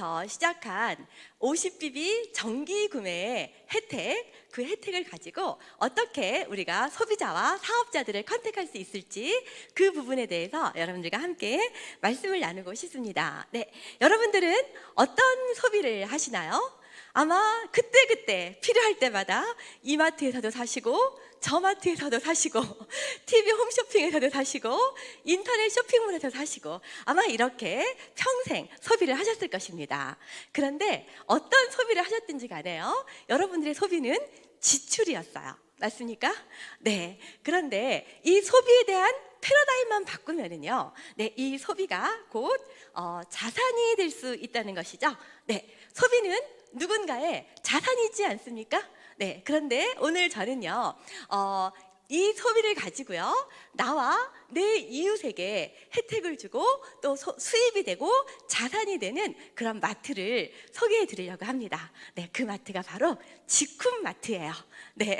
작년부터 시작한 50BB 정기 구매 혜택, 그 혜택을 가지고 어떻게 우리가 소비자와 사업자들을 컨택할 수 있을지 그 부분에 대해서 여러분들과 함께 말씀을 나누고 싶습니다. 네, 여러분들은 어떤 소비를 하시나요? 아마 그때그때 필요할 때마다 이마트에서도 사시고 저 마트에서도 사시고 TV 홈쇼핑에서도 사시고 인터넷 쇼핑몰에서 사시고 아마 이렇게 평생 소비를 하셨을 것입니다. 그런데 어떤 소비를 하셨든지 간에요, 여러분들의 소비는 지출이었어요. 맞습니까? 네. 그런데 이 소비에 대한 패러다임만 바꾸면은요, 네, 이 소비가 곧 자산이 될 수 있다는 것이죠. 네, 소비는 누군가의 자산이지 않습니까? 네, 그런데 오늘 저는요, 이 소비를 가지고요, 나와 내 이웃에게 혜택을 주고 또 수입이 되고 자산이 되는 그런 마트를 소개해 드리려고 합니다. 네, 그 마트가 바로 지쿰마트예요. 네,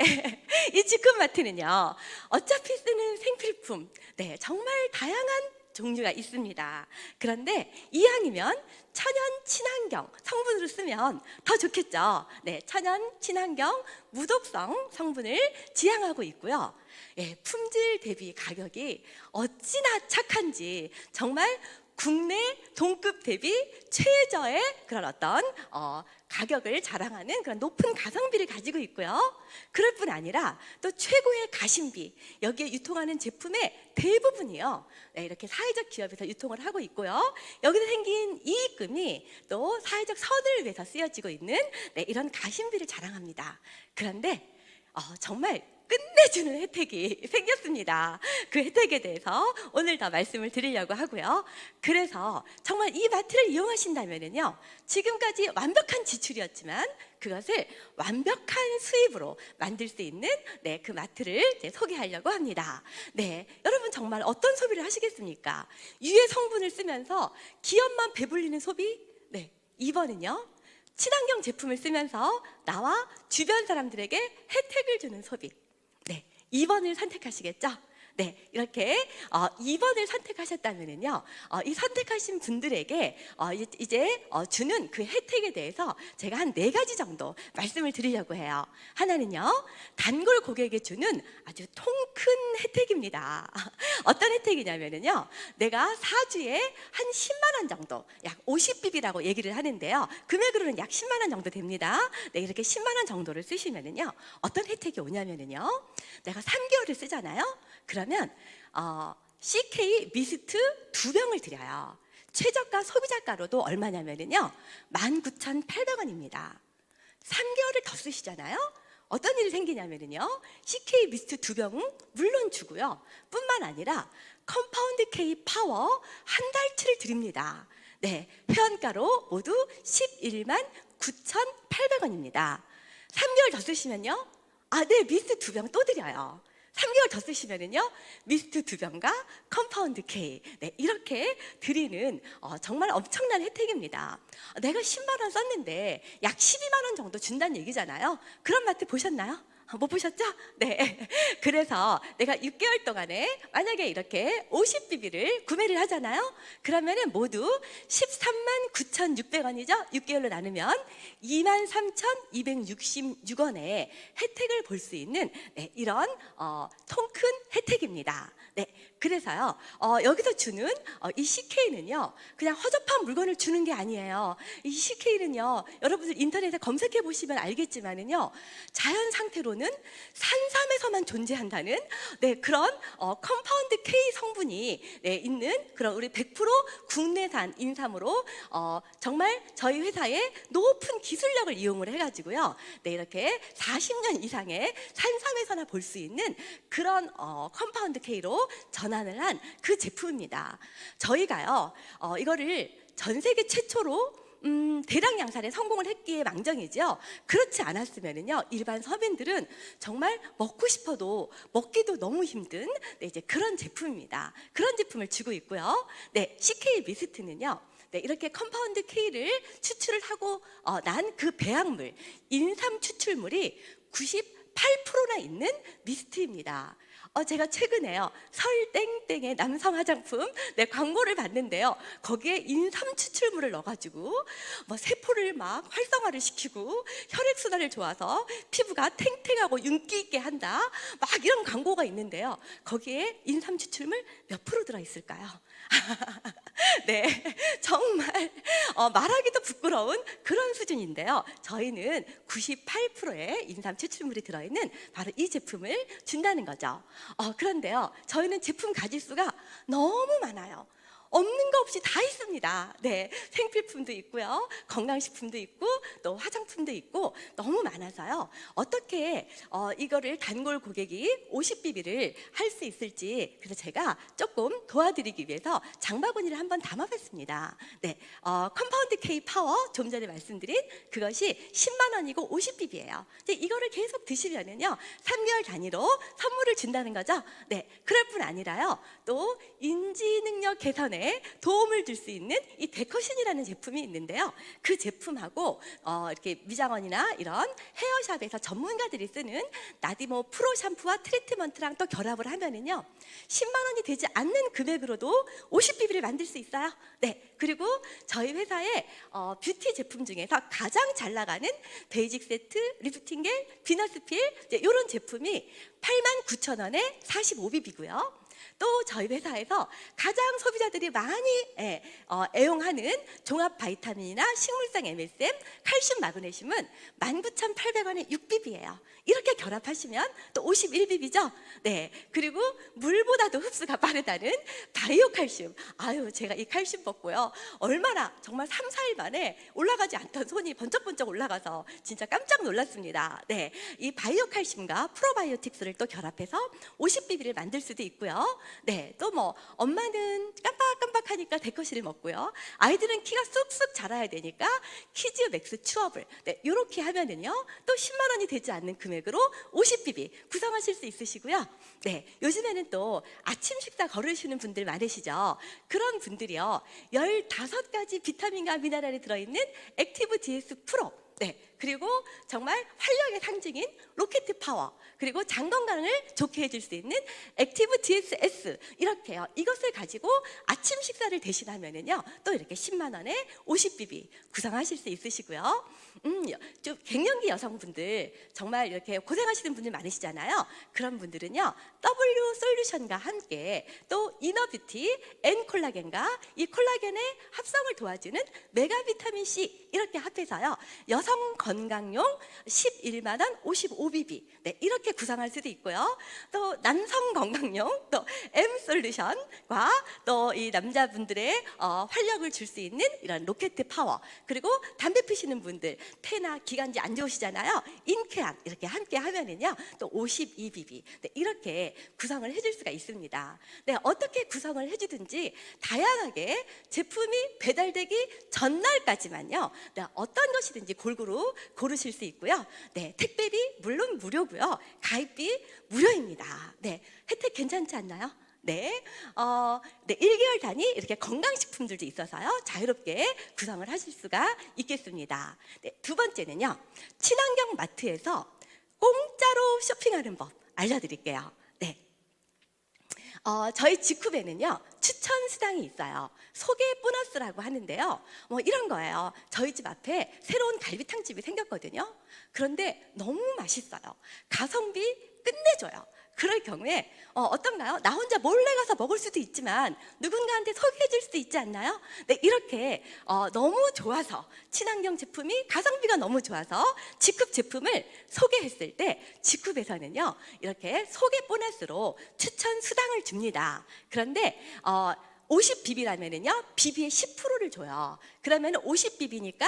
이 지쿰마트는요, 어차피 쓰는 생필품, 네, 정말 다양한 종류가 있습니다. 그런데 이왕이면 천연 친환경 성분으로 쓰면 더 좋겠죠. 네, 천연 친환경 무독성 성분을 지향하고 있고요. 예, 품질 대비 가격이 어찌나 착한지 정말 국내 동급 대비 최저의 그런 어떤 가격을 자랑하는 그런 높은 가성비를 가지고 있고요. 그럴 뿐 아니라 또 최고의 가심비, 여기에 유통하는 제품의 대부분이요, 네, 이렇게 사회적 기업에서 유통을 하고 있고요. 여기서 생긴 이익금이 또 사회적 선을 위해서 쓰여지고 있는, 네, 이런 가심비를 자랑합니다. 그런데 정말 끝내주는 혜택이 생겼습니다. 그 혜택에 대해서 오늘 더 말씀을 드리려고 하고요. 그래서 정말 이 마트를 이용하신다면요, 지금까지 완벽한 지출이었지만 그것을 완벽한 수입으로 만들 수 있는, 네, 그 마트를 이제 소개하려고 합니다. 네, 여러분 정말 어떤 소비를 하시겠습니까? 유해 성분을 쓰면서 기업만 배불리는 소비? 네, 2번은요, 친환경 제품을 쓰면서 나와 주변 사람들에게 혜택을 주는 소비. 네, 2번을 선택하시겠죠? 네, 이렇게 2번을 선택하셨다면요, 이 선택하신 분들에게 이제 주는 그 혜택에 대해서 제가 한 4가지 정도 말씀을 드리려고 해요. 하나는요, 단골 고객에게 주는 아주 통 큰 혜택입니다. 어떤 혜택이냐면요, 내가 4주에 한 10만 원 정도, 약 50BB라고 얘기를 하는데요, 금액으로는 약 10만 원 정도 됩니다. 네, 이렇게 10만 원 정도를 쓰시면은요, 어떤 혜택이 오냐면은요, 내가 3개월을 쓰잖아요. 그러면 CK 미스트 2병을 드려요. 최저가 소비자가로도 얼마냐면요, 19,800원입니다. 3개월을 더 쓰시잖아요. 어떤 일이 생기냐면요, CK 미스트 2병은 물론 주고요, 뿐만 아니라 컴파운드 K 파워 한 달치를 드립니다. 네, 회원가로 모두 11만 9,800원입니다. 3개월 더 쓰시면요, 네, 미스트 2병 또 드려요. 3개월 더 쓰시면은요, 미스트 2병과 컴파운드 K, 네, 이렇게 드리는 정말 엄청난 혜택입니다. 내가 10만 원 썼는데 약 12만 원 정도 준다는 얘기잖아요. 그런 마트 보셨나요? 못 보셨죠? 네. 그래서 내가 6개월 동안에 만약에 이렇게 50BB를 구매를 하잖아요. 그러면은 모두 13만 9,600원이죠. 6개월로 나누면 23,266원의 혜택을 볼 수 있는, 네, 이런 통 큰 혜택입니다. 네, 그래서요, 여기서 주는 이 CK는요, 그냥 허접한 물건을 주는 게 아니에요. 이 CK는요, 여러분들 인터넷에 검색해 보시면 알겠지만은요, 자연 상태로는 산삼에서만 존재한다는, 네, 그런 컴파운드 K 성분이, 네, 있는 그런 우리 100% 국내산 인삼으로 정말 저희 회사의 높은 기술력을 이용을 해가지고요, 네, 이렇게 40년 이상의 산삼에서나 볼 수 있는 그런 컴파운드 K로 전환을 한 그 제품입니다. 저희가요, 이거를 전 세계 최초로 대량 양산에 성공을 했기에 망정이죠. 그렇지 않았으면은요, 일반 서민들은 정말 먹고 싶어도 먹기도 너무 힘든, 네, 이제 그런 제품입니다. 그런 제품을 주고 있고요. 네, CK 미스트는요, 네, 이렇게 컴파운드 K를 추출을 하고 난 그 배합물, 인삼 추출물이 98%나 있는 미스트입니다. 제가 최근에요 설땡땡의 남성 화장품 광고를 봤는데요. 거기에 인삼 추출물을 넣어가지고 뭐 세포를 막 활성화를 시키고 혈액순환을 좋아서 피부가 탱탱하고 윤기 있게 한다. 막 이런 광고가 있는데요. 거기에 인삼 추출물 몇 프로 들어 있을까요? 네, 정말 말하기도 부끄러운 그런 수준인데요. 저희는 98%의 인삼 추출물이 들어있는 바로 이 제품을 준다는 거죠. 그런데요, 저희는 제품 가짓수가 너무 많아요. 없는 거 없이 다 있습니다. 네, 생필품도 있고요, 건강식품도 있고, 또 화장품도 있고 너무 많아서요. 어떻게 이거를 단골 고객이 50BB를 할 수 있을지 그래서 제가 조금 도와드리기 위해서 장바구니를 한번 담아봤습니다. 네, 컴파운드 K 파워 좀 전에 말씀드린 그것이 10만 원이고 50BB예요. 이거를 계속 드시면은요 3개월 단위로 선물을 준다는 거죠. 네, 그럴 뿐 아니라요 또 인지 능력 개선에 도움을 줄 수 있는 이 데커신이라는 제품이 있는데요. 그 제품하고 이렇게 미장원이나 이런 헤어샵에서 전문가들이 쓰는 나디모 프로 샴푸와 트리트먼트랑 또 결합을 하면은요 10만 원이 되지 않는 금액으로도 50BB를 만들 수 있어요. 네, 그리고 저희 회사의 뷰티 제품 중에서 가장 잘 나가는 베이직 세트, 리프팅 겔, 비너스 필 이런 제품이 89,000원에 45BB고요. 또 저희 회사에서 가장 소비자들이 많이 애용하는 종합 바이타민이나 식물성 MSM, 칼슘, 마그네슘은 19,800원에 6BB예요. 이렇게 결합하시면 또 51BB죠. 네, 그리고 물보다도 흡수가 빠르다는 바이오 칼슘. 아유, 제가 이 칼슘 먹고요 얼마나 정말 3, 4일 만에 올라가지 않던 손이 번쩍번쩍 올라가서 진짜 깜짝 놀랐습니다. 네, 이 바이오 칼슘과 프로바이오틱스를 또 결합해서 50BB를 만들 수도 있고요. 네, 또 뭐 엄마는 깜빡깜빡하니까 데커시를 먹고요. 아이들은 키가 쑥쑥 자라야 되니까 키즈 맥스 추어블. 네, 이렇게 하면은요 또 10만 원이 되지 않는 금액으로 50BB 구성하실 수 있으시고요. 네, 요즘에는 또 아침 식사 거르시는 분들 많으시죠. 그런 분들이요 15가지 비타민과 미네랄이 들어있는 액티브 DS 프로. 네, 그리고 정말 활력의 상징인 로켓 파워, 그리고 장 건강을 좋게 해줄 수 있는 액티브 DSS 이렇게요. 이것을 가지고 아침 식사를 대신하면은요 또 이렇게 10만 원에 50BB 구성하실 수 있으시고요. 좀 갱년기 여성분들 정말 이렇게 고생하시는 분들 많으시잖아요. 그런 분들은요 W 솔루션과 함께 또 이너뷰티 N 콜라겐과 이 콜라겐의 합성을 도와주는 메가 비타민 C 이렇게 합해서요 여성 건강용 11만 원 55BB 네, 이렇게 구성할 수도 있고요. 또 남성 건강용 또 M 솔루션과 또 이 남자분들의 활력을 줄 수 있는 이런 로켓 파워, 그리고 담배 피시는 분들 폐나 기관지 안 좋으시잖아요. 인쾌한 이렇게 함께 하면은요 또 52BB 네, 이렇게 구성을 해줄 수가 있습니다. 네, 어떻게 구성을 해주든지 다양하게 제품이 배달되기 전날까지만요 네, 어떤 것이든지 골고루 고르실 수 있고요. 네, 택배비 물론 무료고요. 가입비 무료입니다. 네, 혜택 괜찮지 않나요? 네, 네, 1개월 단위 이렇게 건강식품들도 있어서요 자유롭게 구성을 하실 수가 있겠습니다. 네, 두 번째는요 친환경 마트에서 공짜로 쇼핑하는 법 알려드릴게요. 네, 저희 직후에는요 추천 수당이 있어요. 소개 보너스라고 하는데요 뭐 이런 거예요. 저희 집 앞에 새로운 갈비탕집이 생겼거든요. 그런데 너무 맛있어요. 가성비 끝내줘요. 그럴 경우에 어떤가요? 나 혼자 몰래 가서 먹을 수도 있지만 누군가한테 소개해 줄 수도 있지 않나요? 네, 이렇게 너무 좋아서 친환경 제품이 가성비가 너무 좋아서 직급 제품을 소개했을 때 직급에서는요 이렇게 소개 보너스로 추천 수당을 줍니다. 그런데 50BB라면은요 BB의 10%를 줘요. 그러면 50BB니까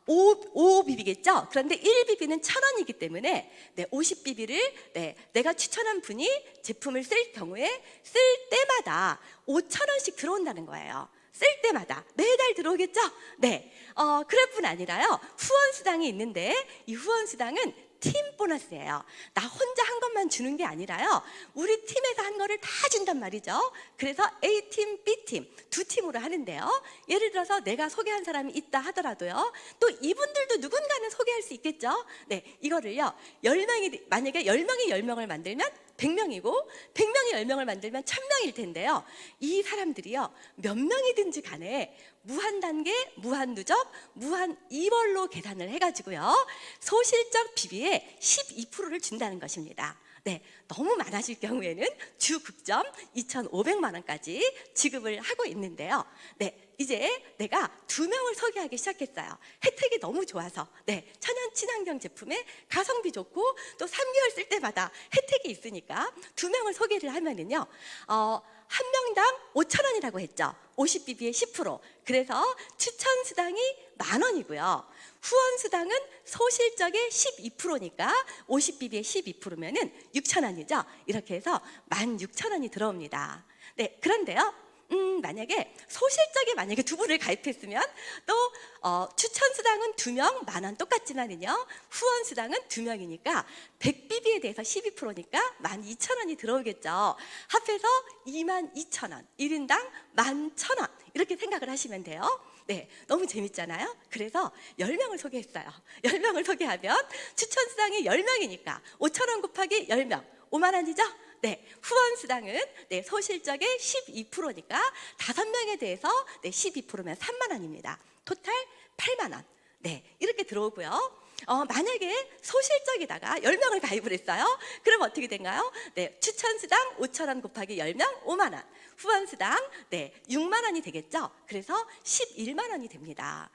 5BB겠죠? 그런데 1BB는 1,000원이기 때문에 네, 50BB를 네, 내가 추천한 분이 제품을 쓸 경우에 쓸 때마다 5,000원씩 들어온다는 거예요. 쓸 때마다 매달 들어오겠죠? 네, 그럴 뿐 아니라요 후원 수당이 있는데 이 후원 수당은 팀 보너스예요. 나 혼자 한 것만 주는 게 아니라요 우리 팀에서 한 거를 다 준단 말이죠. 그래서 A팀, B팀 두 팀으로 하는데요. 예를 들어서 내가 소개한 사람이 있다 하더라도요 또 이분들도 누군가는 소개할 수 있겠죠. 네, 이거를요 10명이 만약에 10명이 10명을 만들면 100명이고 100명이 10명을 만들면 1000명일 텐데요. 이 사람들이요, 몇 명이든지 간에 무한 단계, 무한 누적, 무한 이월로 계산을 해가지고요, 소실적 비비의 12%를 준다는 것입니다. 네, 너무 많아질 경우에는 주 극점 2,500만 원까지 지급을 하고 있는데요. 네, 이제 내가 2명을 소개하기 시작했어요. 혜택이 너무 좋아서. 네, 천연 친환경 제품에 가성비 좋고 또 3개월 쓸 때마다 혜택이 있으니까 2명을 소개를 하면은요, 한 명당 5,000원이라고 했죠. 50BB의 10%. 그래서 추천 수당이 10,000원이고요. 후원 수당은 소실적의 12%니까 50BB의 12%면은 6,000원이죠. 이렇게 해서 16,000원이 들어옵니다. 네, 그런데요, 만약에 소실적에 만약에 2분을 가입했으면 또 추천 수당은 2명 10,000원 똑같지만은요, 후원 수당은 2명이니까 100BB에 대해서 12%니까 12,000원이 들어오겠죠. 합해서 22,000원, 1인당 11,000원 이렇게 생각을 하시면 돼요. 네, 너무 재밌잖아요. 그래서 10명을 소개했어요. 10명을 소개하면 추천 수당이 10명이니까 5,000원 곱하기 10명 5만 원이죠. 네, 후원 수당은 네, 소실적의 12%니까 5명에 대해서 네, 12%면 3만 원입니다. 토탈 8만 원. 네, 이렇게 들어오고요. 만약에 소실적에다가 10명을 가입을 했어요. 그럼 어떻게 된가요? 네, 추천 수당 5,000원 곱하기 10명 5만 원. 후원 수당 네, 6만 원이 되겠죠. 그래서 11만 원이 됩니다.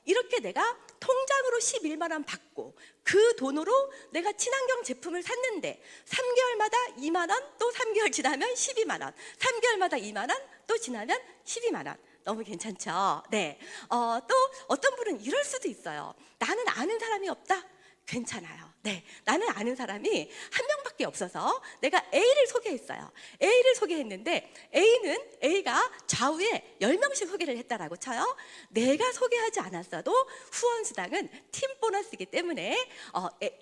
이렇게 내가 통장으로 11만 원 받고 그 돈으로 내가 친환경 제품을 샀는데 3개월마다 2만 원, 또 3개월 지나면 12만 원, 3개월마다 2만 원, 또 지나면 12만 원. 너무 괜찮죠? 네. 또 어떤 분은 이럴 수도 있어요. 나는 아는 사람이 없다? 괜찮아요. 네, 나는 아는 사람이 한 명밖에 없어서 내가 A를 소개했어요. A를 소개했는데 A가 좌우에 10명씩 소개를 했다라고 쳐요. 내가 소개하지 않았어도 후원 수당은 팀 보너스이기 때문에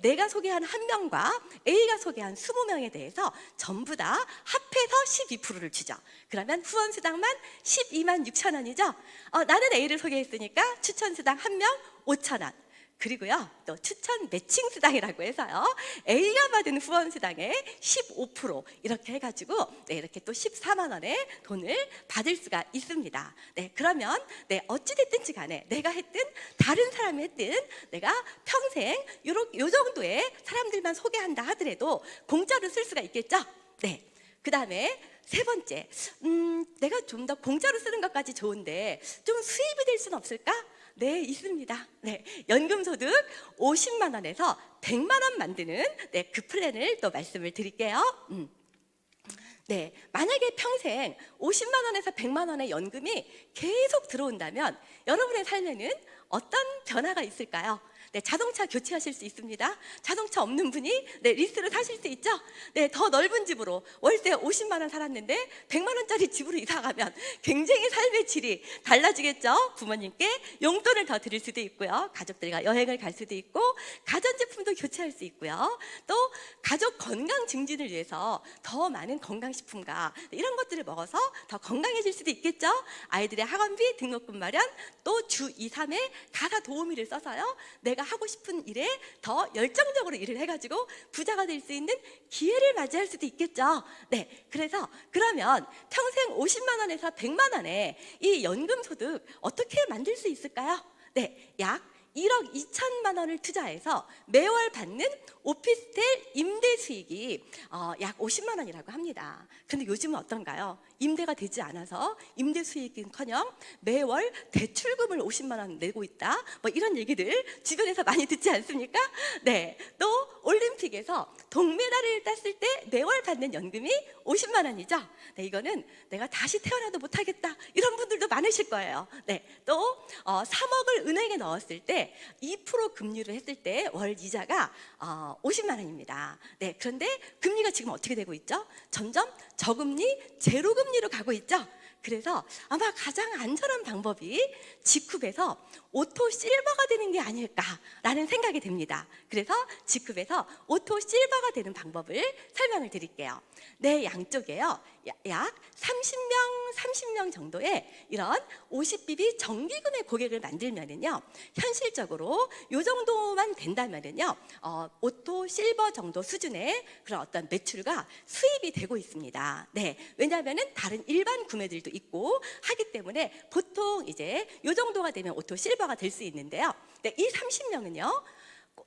내가 소개한 한 명과 A가 소개한 20명에 대해서 전부 다 합해서 12%를 주죠. 그러면 후원 수당만 12만 6천 원이죠. 나는 A를 소개했으니까 추천 수당 한 명 5천 원. 그리고요, 또 추천 매칭 수당이라고 해서요, A가 받은 후원 수당의 15% 이렇게 해가지고 네, 이렇게 또 14만 원의 돈을 받을 수가 있습니다. 네, 그러면 네, 어찌 됐든지 간에 내가 했든 다른 사람이 했든 내가 평생 요 정도의 사람들만 소개한다 하더라도 공짜로 쓸 수가 있겠죠. 네, 그 다음에 세 번째, 내가 좀 더 공짜로 쓰는 것까지 좋은데 좀 수입이 될 수는 없을까? 네, 있습니다. 네, 연금소득 50만 원에서 100만 원 만드는 네, 그 플랜을 또 말씀을 드릴게요. 네, 만약에 평생 50만 원에서 100만 원의 연금이 계속 들어온다면 여러분의 삶에는 어떤 변화가 있을까요? 네, 자동차 교체하실 수 있습니다. 자동차 없는 분이 네, 리스를 사실 수 있죠. 네, 더 넓은 집으로 월세 50만 원 살았는데 100만 원짜리 집으로 이사 가면 굉장히 삶의 질이 달라지겠죠. 부모님께 용돈을 더 드릴 수도 있고요. 가족들과 여행을 갈 수도 있고 가전제품도 교체할 수 있고요. 또 가족 건강 증진을 위해서 더 많은 건강식품과 이런 것들을 먹어서 더 건강해질 수도 있겠죠. 아이들의 학원비, 등록금 마련, 또 주 2, 3회 가사 도우미를 써서요, 내가 하고 싶은 일에 더 열정적으로 일을 해가지고 부자가 될 수 있는 기회를 맞이할 수도 있겠죠. 네, 그래서 그러면 평생 50만 원에서 100만 원에 이 연금 소득 어떻게 만들 수 있을까요? 네, 약 1억 2천만 원을 투자해서 매월 받는 오피스텔 임대 수익이 약 50만 원이라고 합니다. 근데 요즘은 어떤가요? 임대가 되지 않아서 임대 수익은커녕 매월 대출금을 50만 원 내고 있다, 뭐 이런 얘기들 주변에서 많이 듣지 않습니까? 네, 또 올림픽에서 동메달을 땄을 때 매월 받는 연금이 50만 원이죠. 네, 이거는 내가 다시 태어나도 못하겠다 이런 분들도 많으실 거예요. 네, 또 3억을 은행에 넣었을 때 2% 금리를 했을 때 월 이자가 50만 원입니다. 네, 그런데 금리가 지금 어떻게 되고 있죠? 점점 저금리, 제로금리로 가고 있죠. 그래서 아마 가장 안전한 방법이 직후에서 오토 실버가 되는 게 아닐까라는 생각이 듭니다. 그래서 직후에서 오토 실버가 되는 방법을 설명을 드릴게요. 내 양쪽에요, 약 30명 30명 정도의 이런 50BB 정기구매 고객을 만들면은요, 현실적으로 요 정도만 된다면은요, 오토 실버 정도 수준의 그런 어떤 매출과 수입이 되고 있습니다. 네, 왜냐하면은 다른 일반 구매들도 있고 하기 때문에 보통 이제 요 정도가 되면 오토 실버가 될 수 있는데요. 네, 이 30명은요,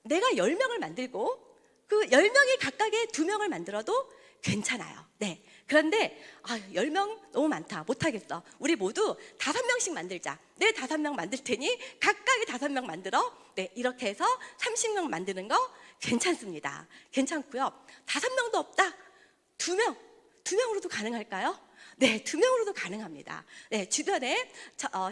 내가 10명을 만들고 그 10명이 각각의 2명을 만들어도 괜찮아요. 네. 그런데 10명 너무 많다, 못하겠어, 우리 모두 5명씩 만들자, 내 5명 만들 테니 각각의 5명 만들어. 네, 이렇게 해서 30명 만드는 거 괜찮습니다. 괜찮고요. 5명도 없다, 2명으로도 가능할까요? 네, 2명으로도 가능합니다. 네, 주변에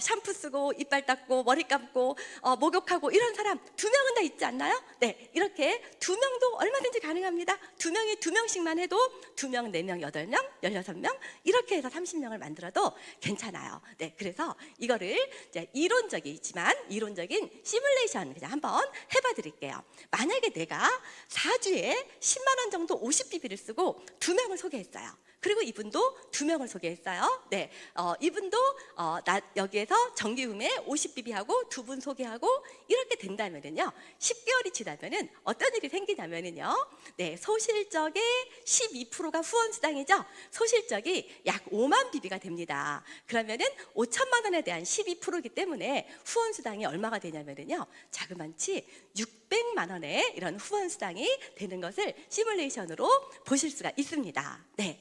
샴푸 쓰고 이빨 닦고 머리 감고 목욕하고 이런 사람 2명은 다 있지 않나요? 네, 이렇게 2명도 얼마든지 가능합니다. 2명이 2명씩만 해도 2명, 4명, 8명, 16명 이렇게 해서 30명을 만들어도 괜찮아요. 네, 그래서 이거를 이제 이론적인 시뮬레이션 그냥 한번 해봐 드릴게요. 만약에 내가 4주에 10만 원 정도 50BB를 쓰고 2명을 소개했어요. 그리고 이분도 2명을 소개했어요. 네, 이분도 여기에서 정기구매 50BB하고 2분 소개하고 이렇게 된다면은요, 10개월이 지나면은 어떤 일이 생기냐면은요, 네, 소실적의 12%가 후원수당이죠. 소실적이 약 5만 BB가 됩니다. 그러면은 5천만 원에 대한 12%이기 때문에 후원수당이 얼마가 되냐면은요, 자그만치 600만 원의 이런 후원수당이 되는 것을 시뮬레이션으로 보실 수가 있습니다. 네.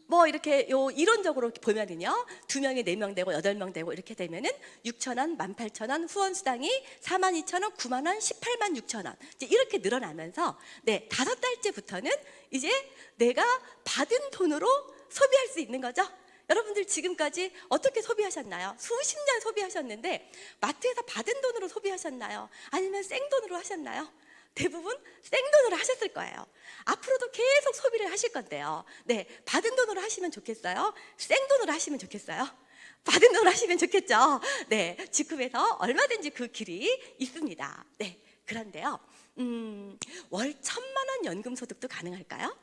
뭐 이렇게 이론적으로 보면은요, 2명이 4명 되고 8명 되고 이렇게 되면은 6,000원, 18,000원, 후원수당이 42,000원, 9만 원, 18만 6천원 이제 이렇게 늘어나면서, 네, 5달째부터는 이제 내가 받은 돈으로 소비할 수 있는 거죠. 여러분들 지금까지 어떻게 소비하셨나요? 수십 년 소비하셨는데 마트에서 받은 돈으로 소비하셨나요? 아니면 생돈으로 하셨나요? 대부분 생돈으로 하셨을 거예요. 앞으로도 계속 소비를 하실 건데요. 네, 받은 돈으로 하시면 좋겠어요? 생돈으로 하시면 좋겠어요? 받은 돈으로 하시면 좋겠죠. 네, 지금에서 얼마든지 그 길이 있습니다. 네, 그런데요, 월 1,000만 원 연금 소득도 가능할까요?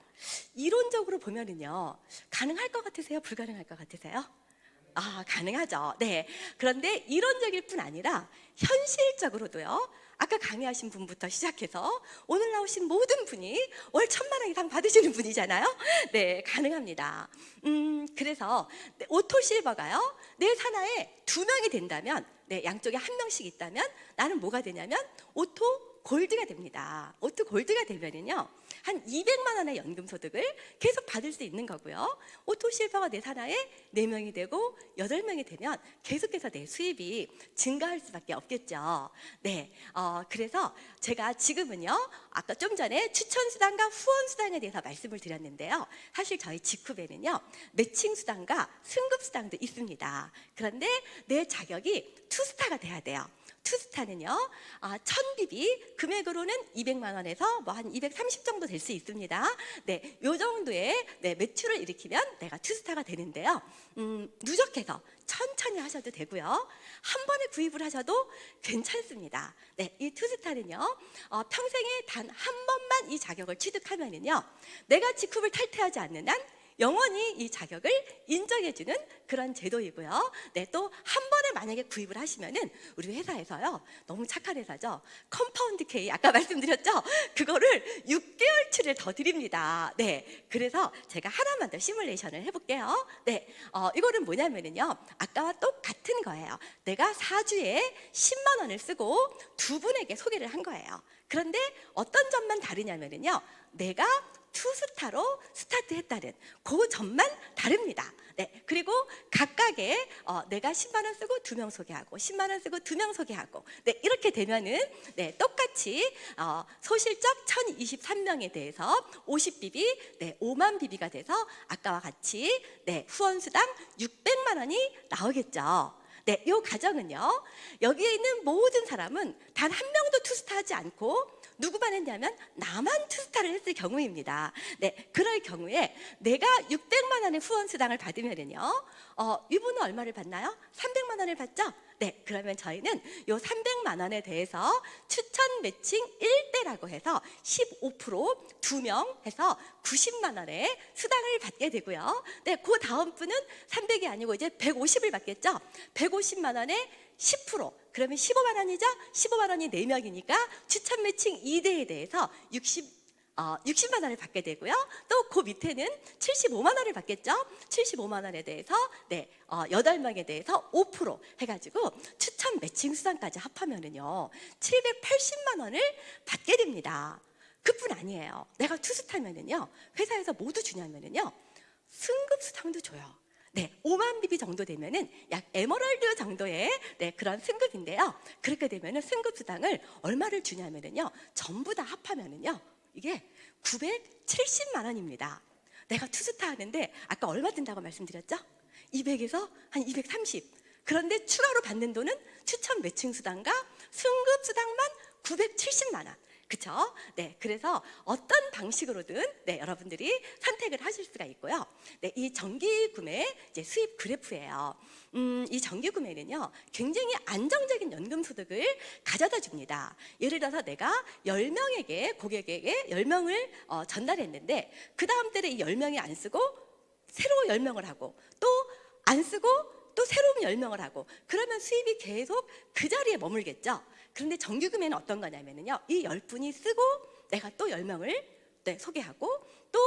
이론적으로 보면은요, 가능할 것 같으세요? 불가능할 것 같으세요? 가능하죠. 네. 그런데 이론적일 뿐 아니라 현실적으로도요, 아까 강의하신 분부터 시작해서 오늘 나오신 모든 분이 월 1,000만 원 이상 받으시는 분이잖아요. 네, 가능합니다. 그래서 오토 실버가요, 내 산하에 2명이 된다면, 네, 양쪽에 1명씩 있다면 나는 뭐가 되냐면 오토 골드가 됩니다. 오토 골드가 되면은요, 한 200만 원의 연금 소득을 계속 받을 수 있는 거고요. 오토 실버가 내 산하에 4명이 되고 8명이 되면 계속해서 내 수입이 증가할 수밖에 없겠죠. 네, 그래서 제가 지금은요, 아까 좀 전에 추천 수당과 후원 수당에 대해서 말씀을 드렸는데요, 사실 저희 직후에는요, 매칭 수당과 승급 수당도 있습니다. 그런데 내 자격이 투스타가 돼야 돼요. 투스타는요, 1,000BB 금액으로는 200만 원에서 뭐 한 230 정도 될 수 있습니다. 네, 요 정도의 매출을 일으키면 내가 투스타가 되는데요. 누적해서 천천히 하셔도 되고요, 한 번에 구입을 하셔도 괜찮습니다. 네, 이 투스타는요, 평생에 단 한 번만 이 자격을 취득하면은요, 내가 직급을 탈퇴하지 않는 한 영원히 이 자격을 인정해주는 그런 제도이고요. 네, 또 한 번에 만약에 구입을 하시면은 우리 회사에서요, 너무 착한 회사죠, 컴파운드 K 아까 말씀드렸죠, 그거를 6개월치를 더 드립니다. 네, 그래서 제가 하나만 더 시뮬레이션을 해볼게요. 네, 이거는 뭐냐면은요, 아까와 똑같은 거예요. 내가 4주에 10만 원을 쓰고 2분에게 소개를 한 거예요. 그런데 어떤 점만 다르냐면은요, 내가 투스타로 스타트했다는 그 점만 다릅니다. 네, 그리고 각각의 내가 10만 원 쓰고 2명 소개하고 10만 원 쓰고 2명 소개하고, 네, 이렇게 되면은, 네, 똑같이 소실적 1,023명에 대해서 50BB, 네, 5만 BB가 돼서 아까와 같이, 네, 후원수당 600만 원이 나오겠죠. 네, 이 과정은요, 여기에 있는 모든 사람은 단 한 명도 투스타하지 않고 누구만 했냐면 나만 투스타를 했을 경우입니다. 네, 그럴 경우에 내가 600만 원의 후원 수당을 받으면은요, 이분은 얼마를 받나요? 300만 원을 받죠? 네, 그러면 저희는 요 300만 원에 대해서 추천 매칭 1대라고 해서 15% 2명 해서 90만 원의 수당을 받게 되고요. 네, 그 다음 분은 300이 아니고 이제 150을 받겠죠? 150만 원에 10%, 그러면 15만 원이죠? 15만 원이 4명이니까 추천 매칭 2대에 대해서 60만 원을 받게 되고요. 또 그 밑에는 75만 원을 받겠죠? 75만 원에 대해서 8명에 대해서 5% 해가지고 추천 매칭 수당까지 합하면은요 780만 원을 받게 됩니다. 그뿐 아니에요. 내가 투스타면은요 회사에서 모두 주냐면은요 승급 수당도 줘요. 네, 5만 BB 정도 되면은 약 에머랄드 정도의 그런 승급인데요. 그렇게 되면은 승급 수당을 얼마를 주냐면은요 전부 다 합하면은요 이게 970만 원입니다. 내가 투스타 하는데 아까 얼마 든다고 말씀드렸죠? 200에서 한 230. 그런데 추가로 받는 돈은 추천 매칭 수당과 승급 수당만 970만 원. 그렇죠? 네, 그래서 어떤 방식으로든 여러분들이 선택을 하실 수가 있고요. 네, 이 정기 구매 이제 수입 그래프예요. 이 정기 구매는요 굉장히 안정적인 연금 소득을 가져다 줍니다. 예를 들어서 내가 10명에게 고객에게 10명을 전달했는데 그 다음 달에 이 10명이 안 쓰고 새로 10명을 하고 또 안 쓰고 또 새로운 10명을 하고 그러면 수입이 계속 그 자리에 머물겠죠. 그런데 정기구매는 어떤 거냐면요 이 10분이 쓰고 내가 또 10명을 소개하고 또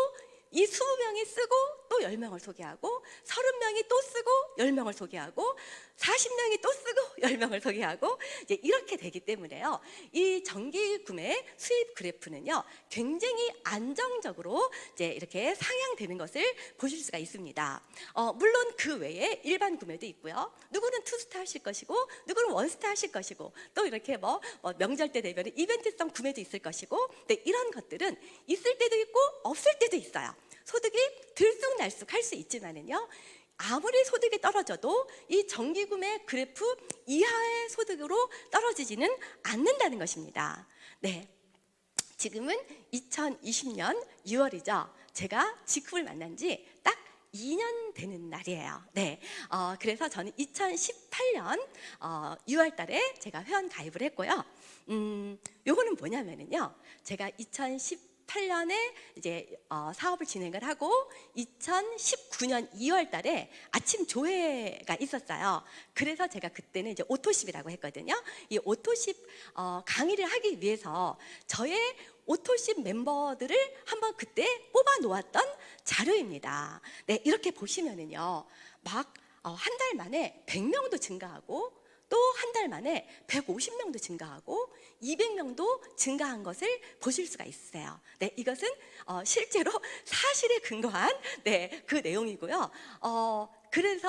이 20명이 쓰고 또 10명을 소개하고 30명이 또 쓰고 10명을 소개하고 40명이 또 쓰고 10명을 소개하고 이제 이렇게 되기 때문에요 이 정기구매 수입 그래프는요 굉장히 안정적으로 이제 이렇게 상향되는 것을 보실 수가 있습니다. 물론 그 외에 일반 구매도 있고요. 누구는 투스타 하실 것이고 누구는 원스타 하실 것이고 또 이렇게 뭐 명절 때 되면 이벤트성 구매도 있을 것이고 이런 것들은 있을 때도 있고 없을 때도 있어요. 소득이 들쑥날쑥 할 수 있지만은요 아무리 소득이 떨어져도 이 정기구매 그래프 이하의 소득으로 떨어지지는 않는다는 것입니다. 네, 지금은 2020년 6월이죠. 제가 직후를 만난 지 딱 2년 되는 날이에요. 네, 그래서 저는 2018년 6월 달에 제가 회원 가입을 했고요. 요거는 뭐냐면은요 제가 2018년에 이제 사업을 진행을 하고 2019년 2월 달에 아침 조회가 있었어요. 그래서 제가 그때는 이제 오토십이라고 했거든요. 이 오토십 강의를 하기 위해서 저의 오토십 멤버들을 한번 그때 뽑아 놓았던 자료입니다. 네, 이렇게 보시면은요 막 한 달 만에 100명도 증가하고 또 한 달 만에 150명도 증가하고 200명도 증가한 것을 보실 수가 있어요. 네, 이것은 실제로 사실에 근거한 그 내용이고요. 그래서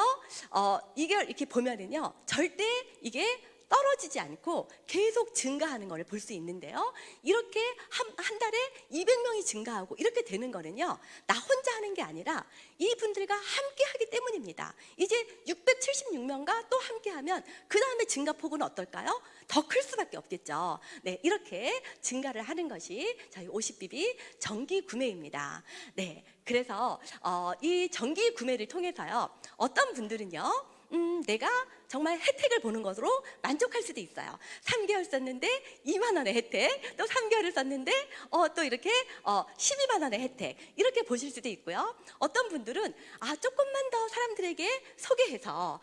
이걸 이렇게 보면은요, 절대 이게 떨어지지 않고 계속 증가하는 걸 볼 수 있는데요. 이렇게 한 달에 200명이 증가하고 이렇게 되는 거는요, 나 혼자 하는 게 아니라 이분들과 함께 하기 때문입니다. 이제 676명과 또 함께 하면 그 다음에 증가폭은 어떨까요? 더 클 수밖에 없겠죠. 네, 이렇게 증가를 하는 것이 저희 50BB 정기 구매입니다. 네, 그래서 이 정기 구매를 통해서요, 어떤 분들은요, 내가 정말 혜택을 보는 것으로 만족할 수도 있어요. 3개월 썼는데 2만 원의 혜택, 또 3개월을 썼는데 또 이렇게 12만 원의 혜택, 이렇게 보실 수도 있고요. 어떤 분들은 조금만 더 사람들에게 소개해서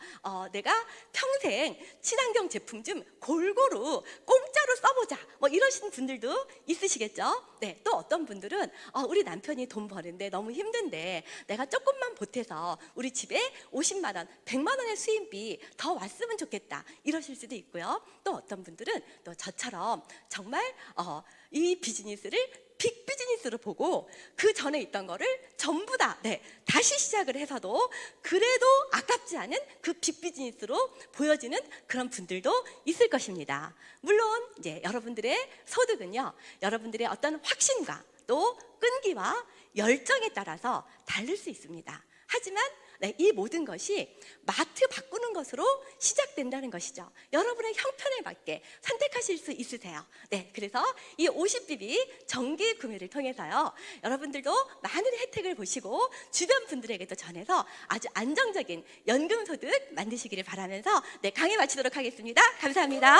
내가 평생 친환경 제품 좀 골고루 공짜로 써보자, 뭐 이러신 분들도 있으시겠죠. 네, 또 어떤 분들은 우리 남편이 돈 버는데 너무 힘든데 내가 조금만 보태서 우리 집에 50만 원, 100만 원의 수입비 더 왔으면 좋겠다, 이러실 수도 있고요. 또 어떤 분들은 또 저처럼 정말 이 비즈니스를 빅 비즈니스로 보고 그 전에 있던 거를 전부 다 다시 시작을 해서도 그래도 아깝지 않은 그 빅 비즈니스로 보여지는 그런 분들도 있을 것입니다. 물론 이제 여러분들의 소득은요, 여러분들의 어떤 확신과 또 끈기와 열정에 따라서 다를 수 있습니다. 하지만 네, 이 모든 것이 마트 바꾸는 것으로 시작된다는 것이죠. 여러분의 형편에 맞게 선택하실 수 있으세요. 네, 그래서 이 50BB 정기 구매를 통해서요, 여러분들도 많은 혜택을 보시고 주변 분들에게도 전해서 아주 안정적인 연금 소득 만드시기를 바라면서 네, 강의 마치도록 하겠습니다. 감사합니다.